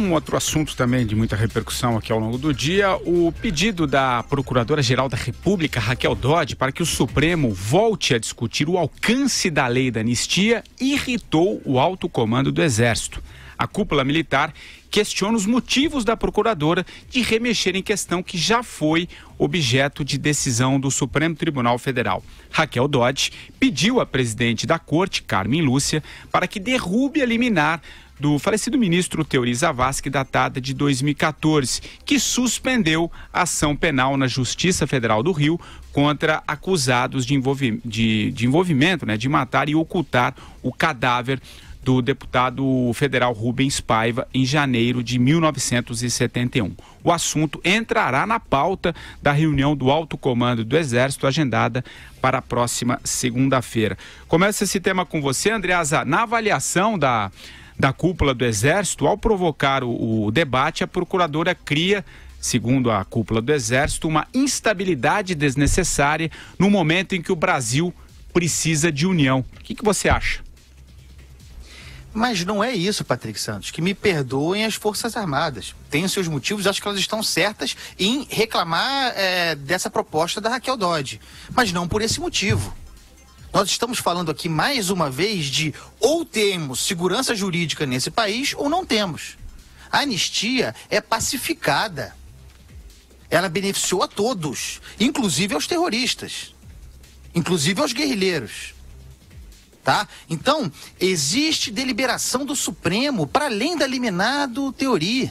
Um outro assunto também de muita repercussão aqui ao longo do dia, o pedido da Procuradora-Geral da República, Raquel Dodge, para que o Supremo volte a discutir o alcance da lei da anistia, irritou o alto comando do Exército. A cúpula militar questiona os motivos da procuradora de remexer em questão que já foi objeto de decisão do Supremo Tribunal Federal. Raquel Dodge pediu à presidente da Corte, Carmen Lúcia, para que derrube a liminar do falecido ministro Teori Zavascki, datada de 2014, que suspendeu a ação penal na Justiça Federal do Rio contra acusados de envolvimento, de matar e ocultar o cadáver do deputado federal Rubens Paiva em janeiro de 1971. O assunto entrará na pauta da reunião do alto comando do Exército, agendada para a próxima segunda-feira. Começa esse tema com você, Andreasa. Na avaliação da cúpula do Exército, ao provocar o debate, a procuradora cria, segundo a cúpula do Exército, uma instabilidade desnecessária no momento em que o Brasil precisa de união. O que você acha? Mas não é isso, Patrick Santos, que me perdoem as Forças Armadas. Tem os seus motivos, acho que elas estão certas em reclamar dessa proposta da Raquel Dodge, mas não por esse motivo. Nós estamos falando aqui mais uma vez de ou temos segurança jurídica nesse país ou não temos. A anistia é pacificada. Ela beneficiou a todos, inclusive aos terroristas, inclusive aos guerrilheiros. Tá? Então, existe deliberação do Supremo para além da liminar do Teori.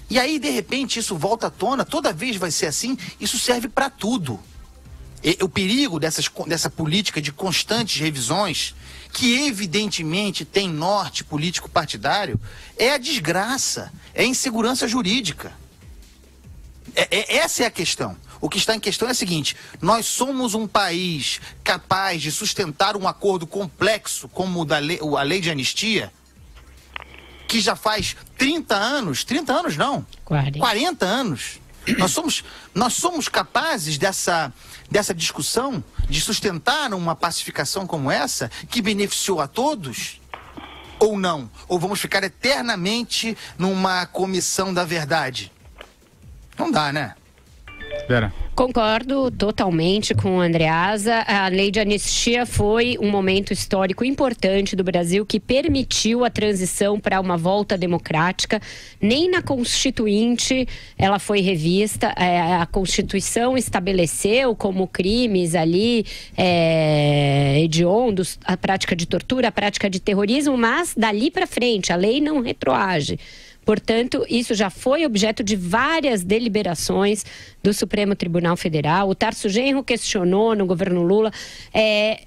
E aí, de repente, isso volta à tona, toda vez vai ser assim, isso serve para tudo. O perigo dessa política de constantes revisões, que evidentemente tem norte político partidário, é a desgraça, é a insegurança jurídica. Essa é a questão. O que está em questão é o seguinte: nós somos um país capaz de sustentar um acordo complexo como a lei de anistia, que já faz 30 anos não, 40 anos. Nós somos capazes dessa discussão, de sustentar uma pacificação como essa, que beneficiou a todos, ou não? Ou vamos ficar eternamente numa comissão da verdade? Não dá, né? Espera. Concordo totalmente com o Andreasa. A lei de anistia foi um momento histórico importante do Brasil que permitiu a transição para uma volta democrática. Nem na Constituinte ela foi revista. A Constituição estabeleceu como crimes ali hediondos a prática de tortura, a prática de terrorismo, mas dali para frente a lei não retroage. Portanto, isso já foi objeto de várias deliberações do Supremo Tribunal Federal. O Tarso Genro questionou no governo Lula.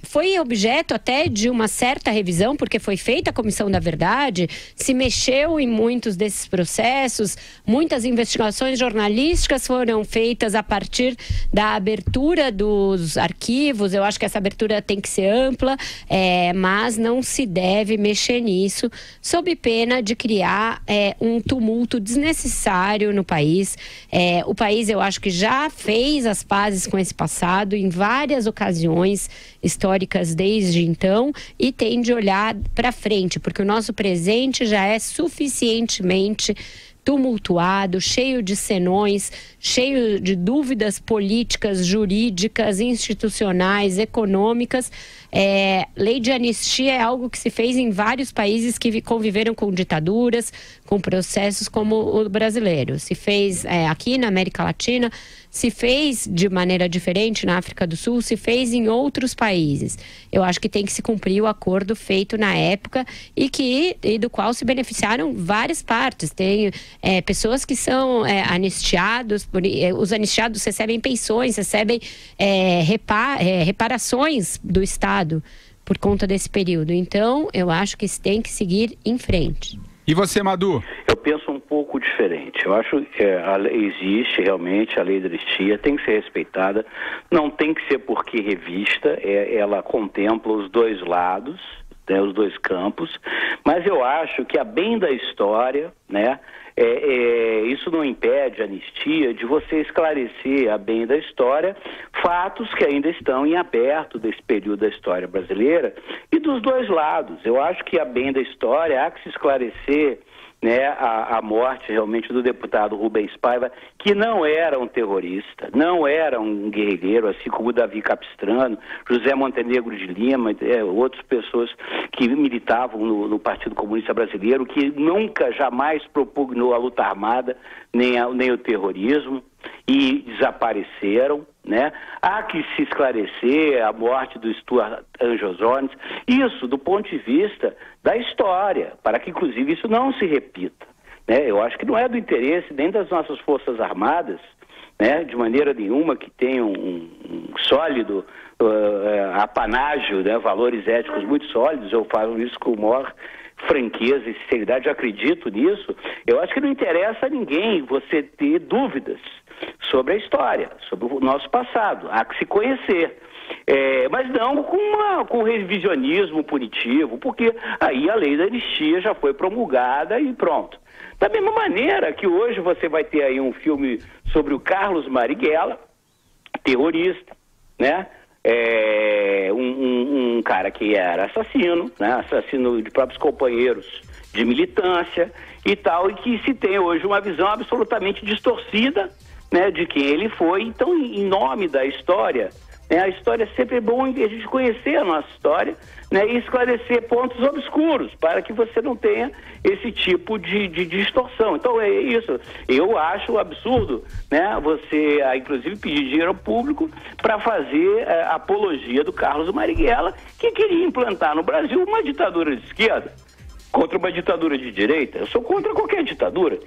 Foi objeto até de uma certa revisão, porque foi feita a Comissão da Verdade, se mexeu em muitos desses processos, muitas investigações jornalísticas foram feitas a partir da abertura dos arquivos. Eu acho que essa abertura tem que ser ampla, mas não se deve mexer nisso, sob pena de criar um tumulto desnecessário no país. O país, eu acho que já fez as pazes com esse passado em várias ocasiões históricas desde então e tem de olhar para frente, porque o nosso presente já é suficientemente tumultuado, cheio de senões, cheio de dúvidas políticas, jurídicas, institucionais, econômicas. Lei de anistia é algo que se fez em vários países que conviveram com ditaduras, com processos como o brasileiro. Se fez aqui na América Latina, se fez de maneira diferente na África do Sul, se fez em outros países. Eu acho que tem que se cumprir o acordo feito na época e do qual se beneficiaram várias partes. Tem pessoas que são anistiados, os anistiados recebem pensões, recebem reparações do Estado por conta desse período. Então, eu acho que tem que seguir em frente. E você, Madu? Eu penso um pouco diferente. Eu acho que a lei existe realmente, a lei da anistia tem que ser respeitada, não tem que ser porque revista, ela contempla os dois lados, os dois campos, mas eu acho que a bem da história, isso não impede a anistia de você esclarecer a bem da história fatos que ainda estão em aberto desse período da história brasileira e dos dois lados. Eu acho que a bem da história há que se esclarecer né, a morte realmente do deputado Rubens Paiva, que não era um terrorista, não era um guerrilheiro, assim como Davi Capistrano, José Montenegro de Lima, outras pessoas que militavam no Partido Comunista Brasileiro, que nunca, jamais propugnou a luta armada, nem o terrorismo, e desapareceram, né? Há que se esclarecer a morte do Stuart Anjos Jones, isso do ponto de vista da história, para que inclusive isso não se repita, né? Eu acho que não é do interesse nem das nossas Forças Armadas, né, de maneira nenhuma, que tenham um sólido apanágio, né, valores éticos muito sólidos. Eu falo isso com o maior franqueza e sinceridade, eu acredito nisso. Eu acho que não interessa a ninguém você ter dúvidas sobre a história, sobre o nosso passado. Há que se conhecer. Mas não com revisionismo punitivo, porque aí a lei da anistia já foi promulgada e pronto. Da mesma maneira que hoje você vai ter aí um filme sobre o Carlos Marighella, terrorista, né? Um cara que era assassino, né? Assassino de próprios companheiros de militância e tal, e que se tem hoje uma visão absolutamente distorcida, né, de quem ele foi. Então, em nome da história, né, a história sempre é bom a gente conhecer a nossa história, né, e esclarecer pontos obscuros, para que você não tenha esse tipo de distorção. Então é isso. Eu acho absurdo, né, você inclusive pedir dinheiro público para fazer apologia do Carlos Marighella, que queria implantar no Brasil uma ditadura de esquerda contra uma ditadura de direita. Eu sou contra qualquer ditadura.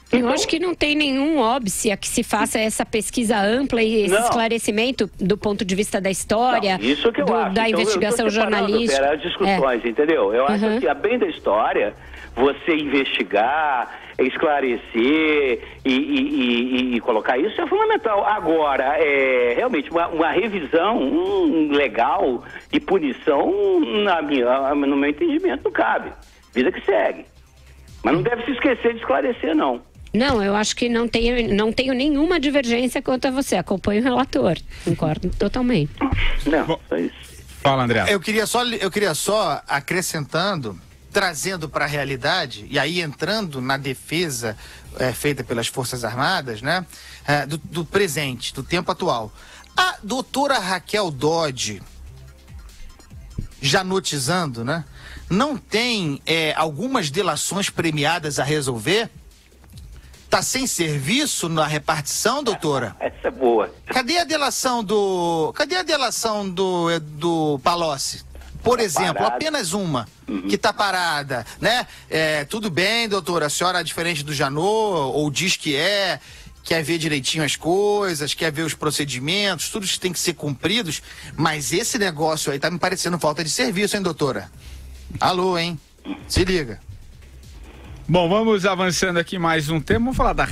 Eu acho que não tem nenhum óbice a que se faça essa pesquisa ampla e esse esclarecimento do ponto de vista da história, não, isso que eu acho. Da investigação jornalística. As discussões, entendeu? Eu acho que, a bem da história, você investigar, esclarecer e colocar isso é fundamental. Agora, realmente, uma revisão legal e punição, no meu entendimento, não cabe. Vida que segue. Mas não deve se esquecer de esclarecer, não. Não, eu acho que não tenho nenhuma divergência quanto a você. Acompanho o relator. Concordo totalmente. Não, bom, é isso. Fala, André. Eu queria só acrescentando, trazendo para a realidade, e aí entrando na defesa feita pelas Forças Armadas, né, do presente, do tempo atual. A doutora Raquel Dodge, já notizando, né, não tem algumas delações premiadas a resolver? Tá sem serviço na repartição, doutora? Essa é boa. Cadê a delação do Palocci? Por exemplo, parada. apenas uma que tá parada, né? Tudo bem, doutora, a senhora é diferente do Janot, ou diz que quer ver direitinho as coisas, quer ver os procedimentos, tudo isso tem que ser cumpridos, mas esse negócio aí tá me parecendo falta de serviço, hein, doutora? Alô, hein? Se liga. Bom, vamos avançando aqui mais um tema. Vamos falar da